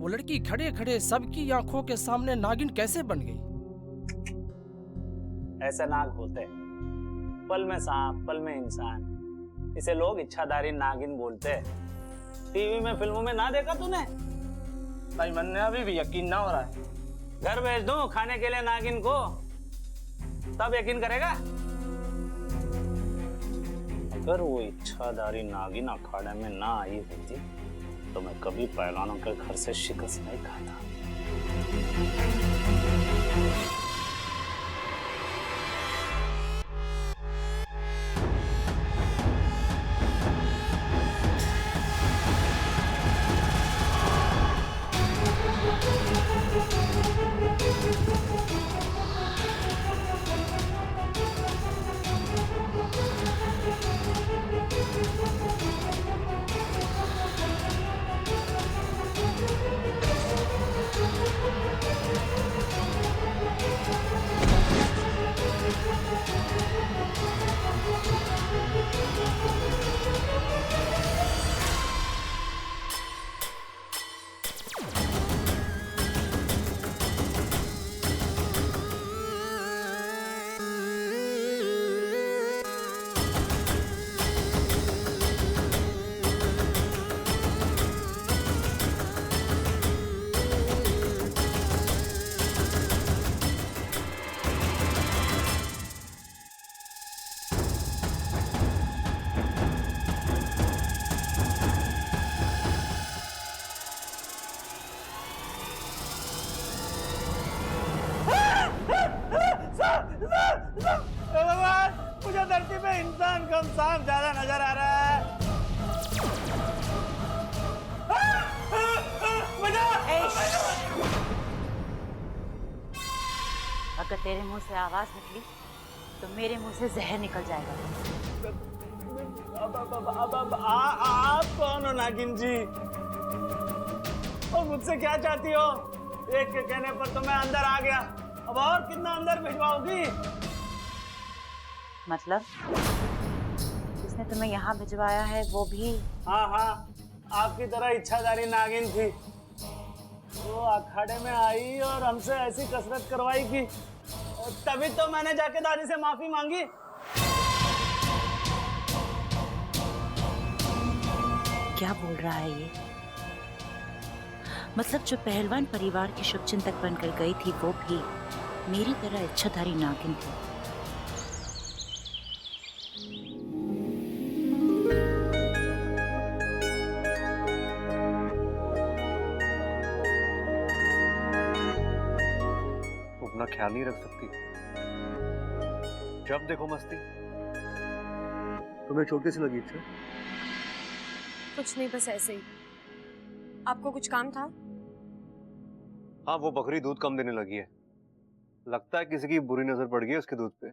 वो लड़की खड़े खड़े सबकी आंखों के सामने नागिन कैसे बन गई? ऐसे नाग होते हैं, पल में सांप पल में इंसान। इसे लोग इच्छाधारी नागिन बोलते हैं। टीवी में फिल्मों में ना देखा तूने? भाई मन ने अभी भी यकीन ना हो रहा है। घर भेज दूं खाने के लिए नागिन को, तब यकीन करेगा? अगर वो इच्छाधारी नागिन अखाड़े में ना आई होती तो मैं कभी पहलवानों के घर से शिकस्त नहीं खाता। भगवान, मुझे धरती पे इंसान कम सांप ज्यादा नजर आ रहा है। अगर तेरे मुंह से आवाज निकली तो मेरे मुंह से जहर निकल जाएगा। आप कौन हो नागिन जी? और मुझसे क्या चाहती हो? एक के कहने पर तो मैं अंदर आ गया, अब और कितना अंदर भिजवाओगी? मतलब जिसने तुम्हें यहाँ भिजवाया है वो भी? हाँ हाँ, आपकी तरह इच्छाधारी नागिन थी। वो अखाड़े में आई और हमसे ऐसी कसरत करवाई कि तभी तो मैंने जाके दादी से माफी मांगी। क्या बोल रहा है ये? मतलब जो पहलवान परिवार की शुभचिंतक बनकर गई थी वो भी मेरी तरह इच्छाधारी नागिन थी। अपना ख्याल नहीं रख सकती, जब देखो मस्ती। तुम्हें चोट कैसी लगी? इच्छा कुछ नहीं, बस ऐसे ही। आपको कुछ काम था? हाँ, वो बकरी दूध कम देने लगी है। लगता है किसी की बुरी नजर पड़ गई है उसके दूध पे।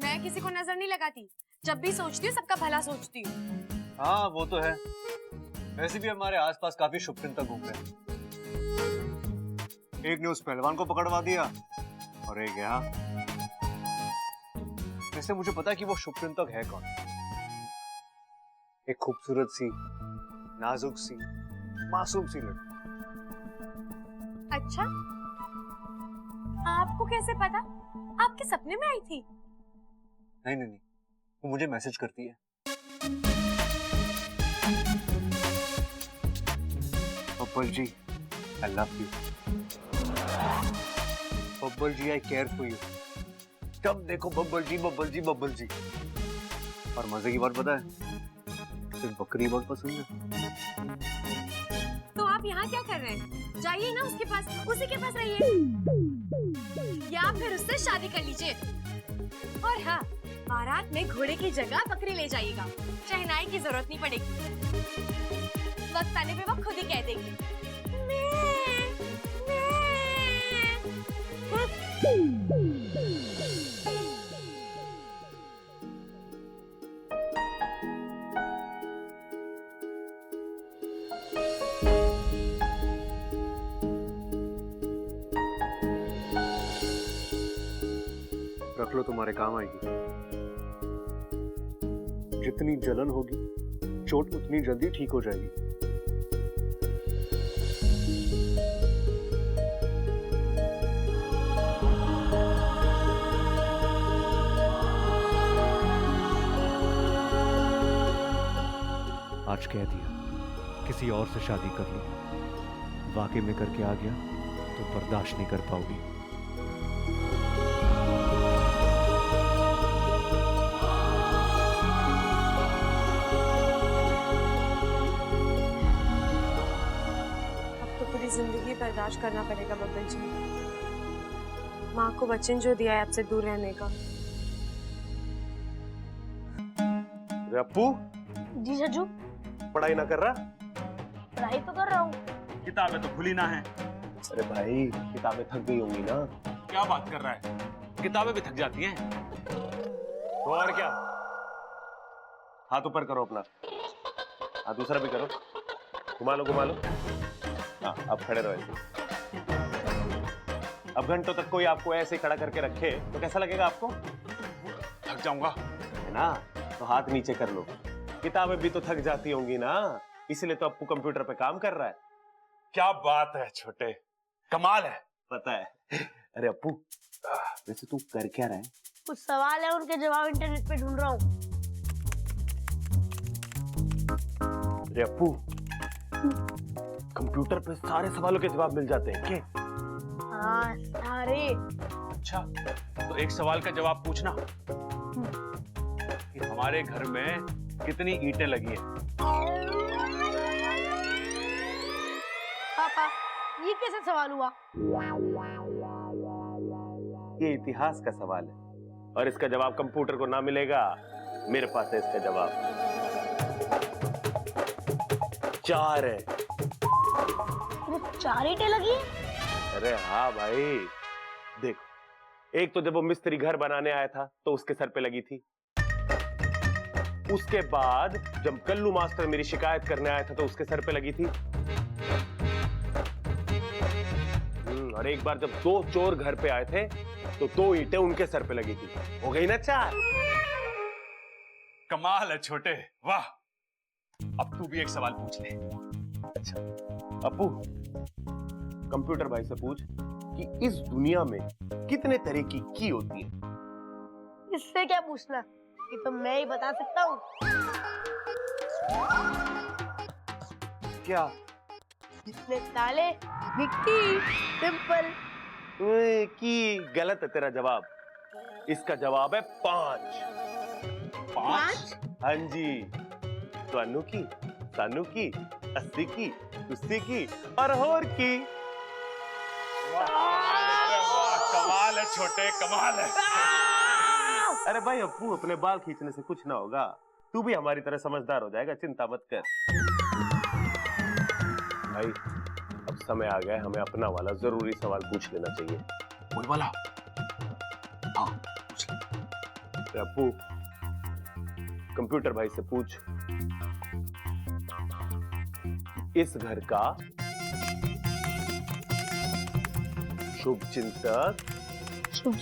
मैं किसी को नजर नहीं लगाती, जब भी सोचती हूँ सबका भला सोचती हूँ। हाँ वो तो है, वैसे भी हमारे आसपास काफी शुभचिंतक घूम रहे हैं। एक ने उस पहलवान को पकड़वा दिया और एक यहाँ। वैसे मुझे पता है कि वो शुभचिंतक है कौन। एक खूबसूरत सी, नाजुक सी, मासूम सी लड़की। अच्छा, आपको कैसे पता? आपके सपने में आई थी? नहीं नहीं नहीं, वो मुझे मैसेज करती है। बब्बल जी, I love you. Babbal ji, I care for you. जब देखो बब्बल जी बब्बल जी बब्बल जी। और मजे की बात पता है, सिर्फ बकरी बहुत पसंद है। तो आप यहाँ क्या कर रहे हैं? जाइए ना उसके पास, उसी के पास रहिए, या फिर उससे शादी कर लीजिए। और हाँ, बारात में घोड़े की जगह बकरी ले जाइएगा, शहनाई की जरूरत नहीं पड़ेगी। वक्त आने पे वो खुद ही कह देगी। रख लो, तुम्हारे काम आएगी। जितनी जलन होगी चोट उतनी जल्दी ठीक हो जाएगी। आज कह दिया किसी और से शादी कर लो, वाकई में करके आ गया तो बर्दाश्त नहीं कर पाओगी। अब तो पूरी जिंदगी बर्दाश्त करना पड़ेगा बब्बन जी। माँ को वचन जो दिया है आपसे दूर रहने का। अप्पू, जी सज्जू, पढ़ाई ना कर रहा? पढ़ाई तो कर रहा हूँ। किताबें तो खुली ना है। अरे भाई, किताबें थक गई होंगी ना। क्या बात कर रहा है, किताबें भी थक जाती हैं। तो और क्या, हाथ ऊपर करो अपना, हाँ दूसरा भी करो, घुमा लो घुमा लो। हाँ अब खड़े रहो ऐसे। अब घंटों तक कोई आपको ऐसे खड़ा करके रखे तो कैसा लगेगा आपको? थक जाऊंगा है ना? तो हाथ नीचे कर लो। किताबें भी तो थक जाती होंगी ना, इसलिए तो अप्पू कंप्यूटर पे काम कर रहा है। क्या बात है छोटे, कमाल है। पता है। अरे अप्पू, वैसे तू कर क्या रहा है? कुछ सवाल है, उनके जवाब इंटरनेट पे ढूंढ रहा हूँ। अरे अप्पू, कंप्यूटर पे सारे सवालों के जवाब मिल जाते हैं क्या? हाँ सारे। अच्छा, तो एक सवाल का जवाब पूछना कि हमारे घर में कितनी ईंटें लगी हैं? पापा, ये कैसे सवाल हुआ? ये इतिहास का सवाल है और इसका जवाब कंप्यूटर को ना मिलेगा, मेरे पास है इसका जवाब। 4 है। सिर्फ 4 ईंटें लगी हैं? अरे हाँ भाई, देखो, एक तो जब वो मिस्त्री घर बनाने आया था तो उसके सर पे लगी थी। उसके बाद जब कल्लू मास्टर मेरी शिकायत करने आया था तो उसके सर पे लगी थी। और एक बार जब 2 चोर घर पे आए थे तो 2 ईंटें उनके सर पे लगी थी। हो गई ना 4। कमाल है छोटे, वाह। अब तू भी एक सवाल पूछ ले। अच्छा अप्पू, कंप्यूटर भाई से पूछ कि इस दुनिया में कितने तरह की की होती है? इससे क्या पूछना, ये तो मैं ही बता सकता हूँ। क्या? जितने ताले, मिट्टी, सिंपल। ओए, की गलत है तेरा जवाब। इसका जवाब है 5। 5? हाँ जी, स्वानु की, सानू की, 80 की, तुस्सी की और होर की। कमाल है छोटे, कमाल है। अरे भाई अप्पू, अपने बाल खींचने से कुछ ना होगा, तू भी हमारी तरह समझदार हो जाएगा, चिंता मत कर। भाई अब समय आ गया है, हमें अपना वाला जरूरी सवाल पूछ लेना चाहिए। वही वाला? हाँ पूछ ले। अप्पू, कंप्यूटर भाई से पूछ, इस घर का शुभ चिंतक। शुभ।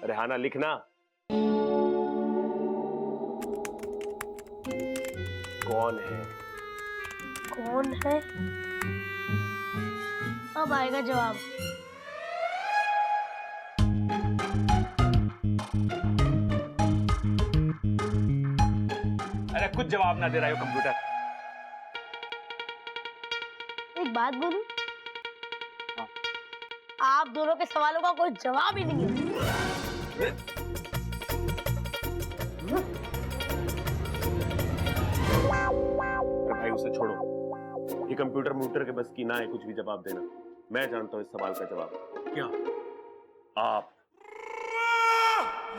अरे हाँ ना, लिखना। कौन है? कौन है? अब आएगा जवाब। अरे कुछ जवाब ना दे रहा है कंप्यूटर। एक बात बोलूं, आप दोनों के सवालों का कोई जवाब ही नहीं है। अरे भाई उसे छोड़ो, ये कंप्यूटर म्यूटर के बस की ना है कुछ भी जवाब देना। मैं जानता हूं इस सवाल का जवाब। क्या? आप।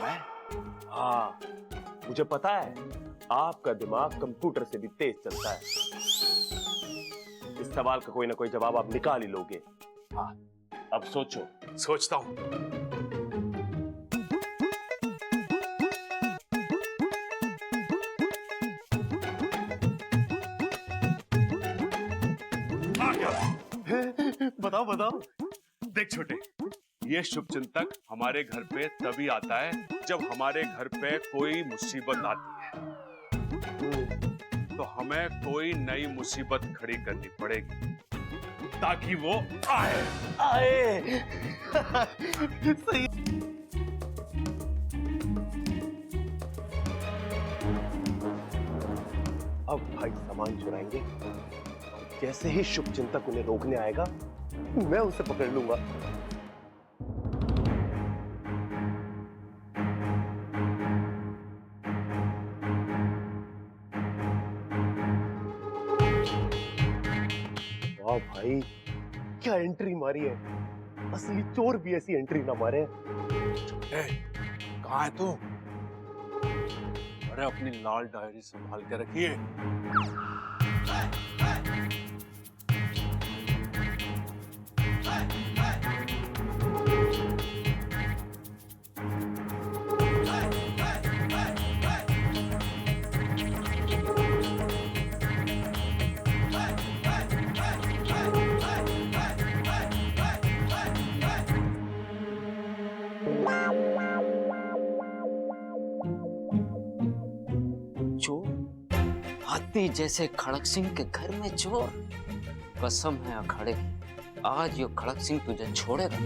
मैं? हाँ, मुझे पता है आपका दिमाग कंप्यूटर से भी तेज चलता है। इस सवाल का कोई ना कोई जवाब आप निकाल ही लोगे। हाँ, अब सोचो। सोचता हूं। बताओ बताओ। देख छोटे, ये शुभ चिंतक हमारे घर पे तभी आता है जब हमारे घर पे कोई मुसीबत आती है। तो हमें कोई नई मुसीबत खड़ी करनी पड़ेगी ताकि वो आए। आए। सही। अब भाई सामान चुराएंगे और जैसे ही शुभ चिंतक उन्हें रोकने आएगा मैं उसे पकड़ लूंगा। वाह भाई क्या एंट्री मारी है, असली चोर भी ऐसी एंट्री ना मारे। कहाँ है तू? अरे अपनी लाल डायरी संभाल के रखिए। हाथी जैसे खड़क सिंह के घर में चोर। कसम है अखाड़े की, आज यो खड़क सिंह तुझे छोड़ेगा।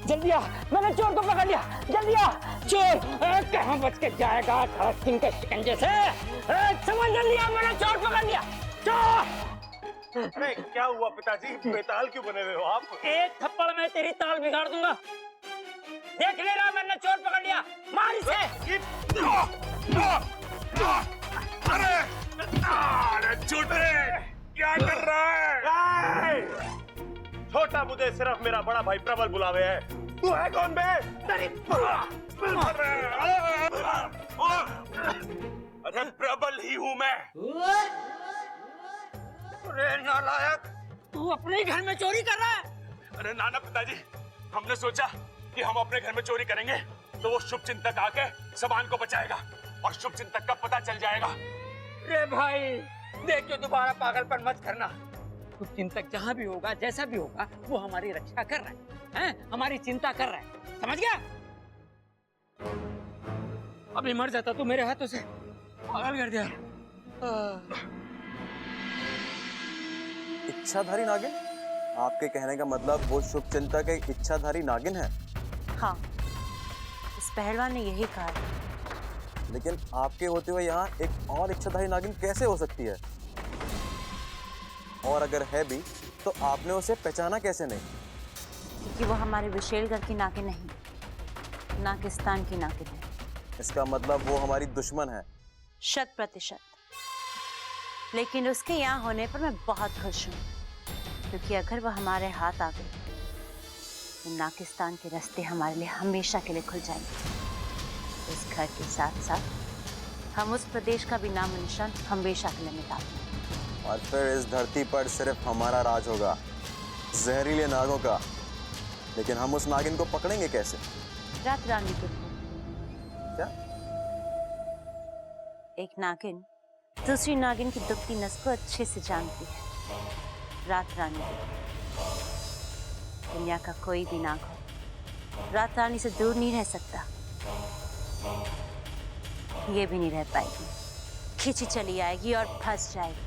जल्दी आ, मैंने चोर को पकड़ लिया। जल्दी आ, चोर कहाँ बच के जाएगा खड़क सिंह के शिकंजे से। समझ जल्दी आ, मैंने चोर पकड़ लिया। चोर! अरे क्या हुआ पिताजी, बेताल क्यों बने हुए हो आप? एक थप्पड़ में तेरी ताल बिगाड़ दूंगा। देख ले रहा, मैंने चोर पकड़ लिया। मार इसे। अरे छोटे क्या कर रहा है? छोटा मुझे सिर्फ मेरा बड़ा भाई प्रबल बुलावे है। तू है कौन बे? अरे प्रबल ही हूँ मैं। अरे नालायक, तू अपने घर में चोरी कर रहा है? अरे नाना पिताजी, हमने सोचा कि हम अपने घर में चोरी करेंगे तो वो शुभ चिंतक आके सामान को बचाएगा और शुभ चिंतक का पता चल जाएगा। रे भाई देखियो, दोबारा पागलपन मत करना। शुभ चिंतक जहाँ भी होगा, जैसा भी होगा, वो हमारी रक्षा कर रहा है, हमारी चिंता कर रहा है, समझ गया? अभी मर जाता तू मेरे हाथों से, पागल कर दिया। इच्छाधारी नागिन? आपके कहने का मतलब वो शुभ चिंतक एक इच्छाधारी नागिन है? हाँ, इस पहलवान ने यही कहा। लेकिन आपके होते हुए यहाँ एक और इच्छाधारी नागिन कैसे हो सकती है? और अगर है भी तो आपने उसे पहचाना कैसे नहीं? क्योंकि वो हमारे विशेलगढ़ की नागिन नहीं, नागिस्तान की नागिन है। इसका मतलब वो हमारी दुश्मन है? 100%। लेकिन उसके यहाँ होने पर मैं बहुत खुश हूँ, क्योंकि अगर वो हमारे हाथ आ गई तो नागिस्तान के रास्ते हमारे लिए हमेशा के लिए खुल जाएंगे। इस घर के साथ साथ हम उस प्रदेश का भी नाम निशान हमेशा के लिए मिटा देंगे। और फिर इस धरती पर सिर्फ हमारा राज होगा, जहरीले नागों का। लेकिन हम उस नागिन को पकड़ेंगे कैसे? रात रानी के क्या? एक नागिन दूसरी नागिन की दुखती नस को अच्छे से जानती है। रात रानी, दुनिया का कोई भी नाग हो रात रानी से दूर नहीं रह सकता। ये भी नहीं रह पाएगी, खींची चली आएगी और फंस जाएगी।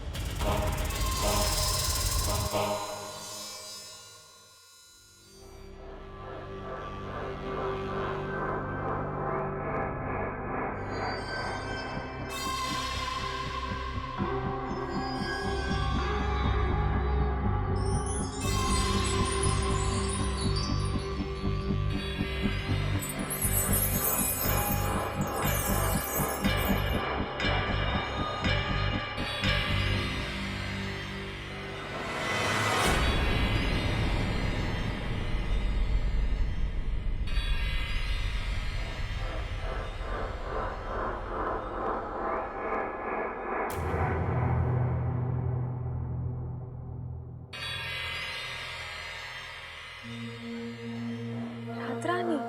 रात रानी।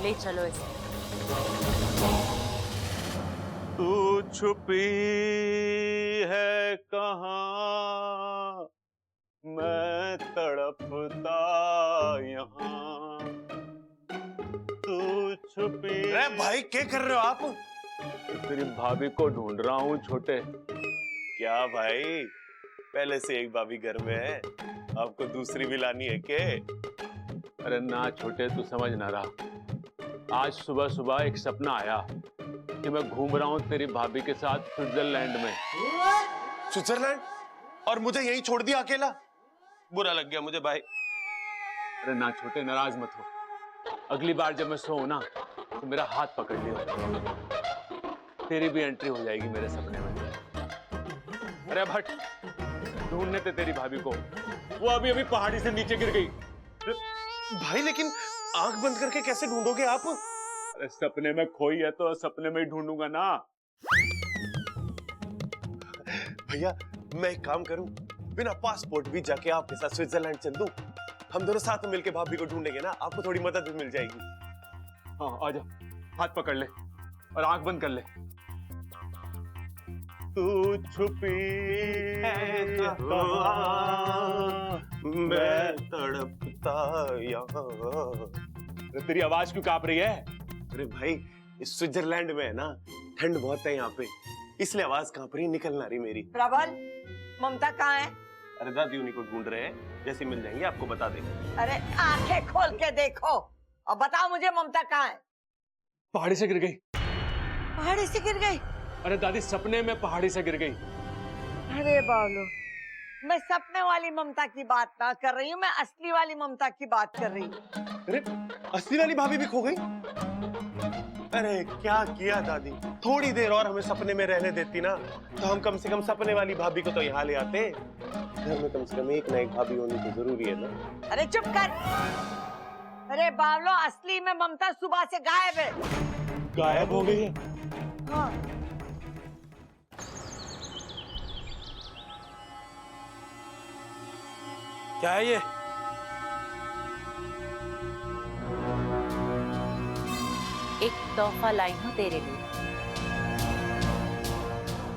ले चलो इसे। तू छुपी है कहाँ, मैं तड़पता यहाँ। तू छुपी। अरे भाई क्या कर रहे हो आप? तेरी भाभी को ढूंढ रहा हूँ छोटे। क्या भाई, पहले से एक भाभी घर में है, आपको दूसरी भी लानी है के? अरे ना छोटे, तू समझ ना रहा। आज सुबह सुबह एक सपना आया कि मैं घूम रहा हूँ तेरी भाभी के साथ स्विट्जरलैंड में। स्विट्जरलैंड? और मुझे यहीं छोड़ दिया अकेला? बुरा लग गया मुझे भाई। अरे ना छोटे, नाराज मत हो। अगली बार जब मैं सोऊं ना तो मेरा हाथ पकड़ लियो, तेरी भी एंट्री हो जाएगी मेरे सपने में। अरे अब हट, ढूंढने थे तेरी भाभी को, वो अभी अभी पहाड़ी से नीचे गिर गई। भाई लेकिन आंख बंद करके कैसे ढूंढोगे आप? अरे सपने में खोई है तो सपने में ही ढूंढूंगा ना। भैया मैं एक काम करूं, बिना पासपोर्ट भी जाके आपके साथ स्विट्जरलैंड चल दूं। हम दोनों साथ में मिलके भाभी को ढूंढेंगे ना, आपको थोड़ी मदद भी मिल जाएगी। हाँ आजा, हाथ पकड़ ले और आंख बंद कर ले। तू छुपी है कहाँ, मैं तड़पता यहाँ। तेरी आवाज क्यों कांप रही है? अरे भाई इस स्विट्जरलैंड में है ना, ठंड बहुत है यहाँ पे, इसलिए आवाज कांप रही, निकल ना रही मेरी। प्रबल, ममता कहाँ है? अरे दादी उन्हीं को ढूंढ रहे हैं, जैसे मिल जाएंगे आपको बता देंगे। अरे आंखें खोल के देखो और बताओ मुझे ममता कहाँ है? पहाड़ी से गिर गई। पहाड़ी से गिर गई? अरे दादी सपने में पहाड़ी से गिर गई। अरे बाबू, मैं सपने वाली ममता की बात ना कर रही हूँ, मैं असली वाली ममता की बात कर रही हूँ। अरे असली वाली भाभी भी खो गई? अरे क्या किया दादी, थोड़ी देर और हमें सपने में रहने देती ना, तो हम कम से कम सपने वाली भाभी को तो यहाँ ले आते। घर में कम से कम एक ना एक भाभी होनी तो जरूरी है ना। अरे चुप कर। अरे बावलो, असली में ममता सुबह से गायब है। गायब हो गई है? हाँ। क्या है ये? एक तोहफा लाई हूं तेरे लिए।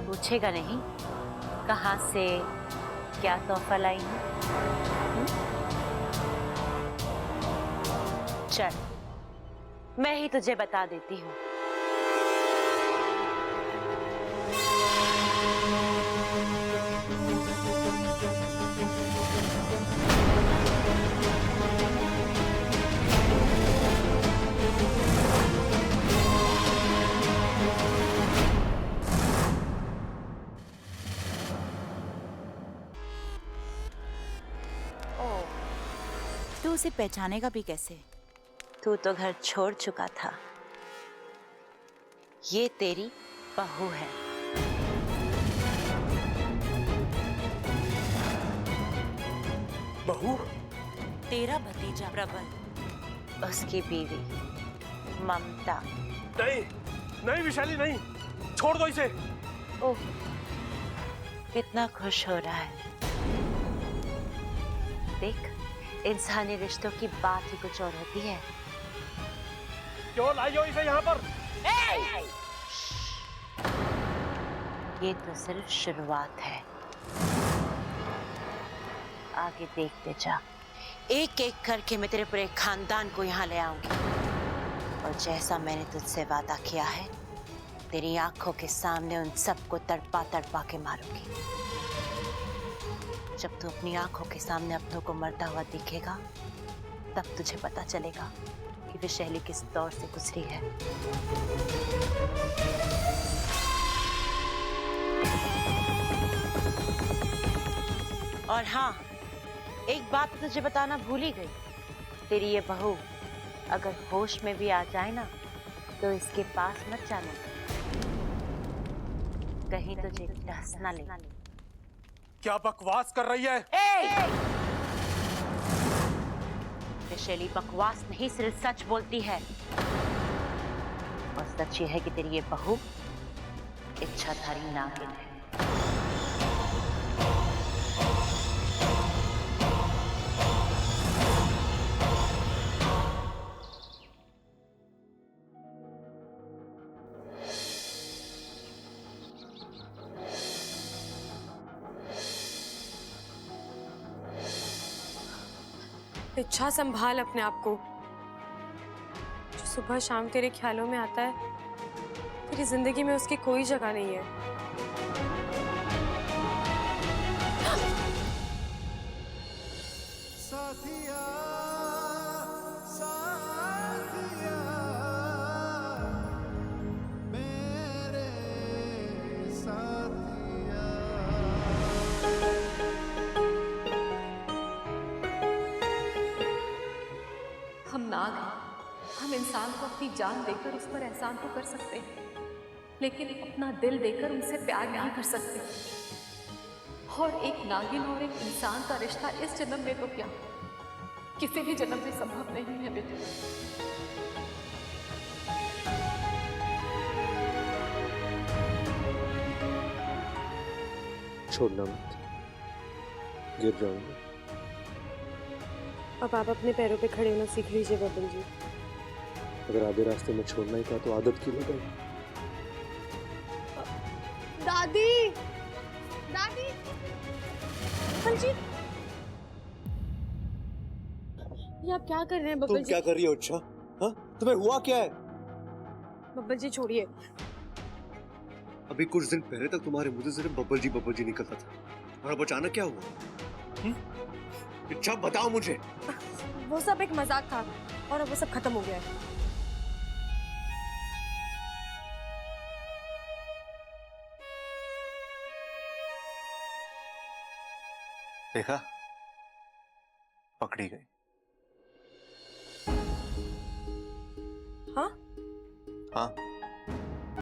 पूछेगा नहीं कहां से क्या तोहफा लाई हूं? चल मैं ही तुझे बता देती हूँ। तू उसे पहचानेगा भी कैसे? तू तो घर छोड़ चुका था। ये तेरी बहू है। बहू? तेरा भतीजा प्रबल। उसकी बीवी ममता। नहीं नहीं विशाली, नहीं, छोड़ दो इसे। ओह, कितना खुश हो रहा है। देख, इंसानी रिश्तों की बात ही कुछ और होती है। क्यों लाई हो इसे यहाँ पर? ये तो सिर्फ शुरुआत है, आगे देखते जा। एक एक करके मैं तेरे पूरे खानदान को यहाँ ले आऊंगी, और जैसा मैंने तुझसे वादा किया है, तेरी आंखों के सामने उन सबको तड़पा तड़पा के मारूंगी। जब तू अपनी आंखों के सामने अपनों को मरता हुआ दिखेगा, तब तुझे पता चलेगा कि विशैली किस दौर से गुजरी है। और हाँ, एक बात तुझे बताना भूल ही गई। तेरी ये बहू अगर होश में भी आ जाए ना तो इसके पास मत जाना, कहीं तुझे डस ना ले। क्या बकवास कर रही है? विशैली बकवास नहीं, सिर्फ सच बोलती है। और सच ये है कि तेरी ये बहू इच्छाधारी नागिन है। इच्छा, संभाल अपने आप को। जो सुबह शाम तेरे ख्यालों में आता है, तेरी जिंदगी में उसकी कोई जगह नहीं है। साथिया, साथिया, मेरे साथिया। हम नाग हैं। हम इंसान को अपनी जान देकर उस पर एहसान तो कर सकते हैं, लेकिन अपना दिल देकर उनसे प्यार नहीं कर सकते। और एक नागिन और एक इंसान का रिश्ता इस जन्म में तो क्या, किसी भी जन्म में संभव नहीं है बेटे। छोड़ना मत, गिर जाऊंगा। अब आप अपने पैरों पे खड़े होना सीख लीजिए बबल जी। अगर आधे रास्ते में छोड़ना ही था तो आदत क्यों लगाई? दादी, दादी, बबल जी, ये आप क्या कर रहे हैं बबल तुम जी? क्या कर रही हो? अच्छा, हाँ? तुम्हें हुआ क्या है? बबल जी छोड़िए। अभी कुछ दिन पहले तक तुम्हारे मुंह से सिर्फ बब्बल जी निकलता था, और अब अचानक क्या हुआ? अच्छा बताओ मुझे। वो सब एक मजाक था और अब वो सब खत्म हो गया है। देखा, पकड़ी गई। हाँ? हाँ,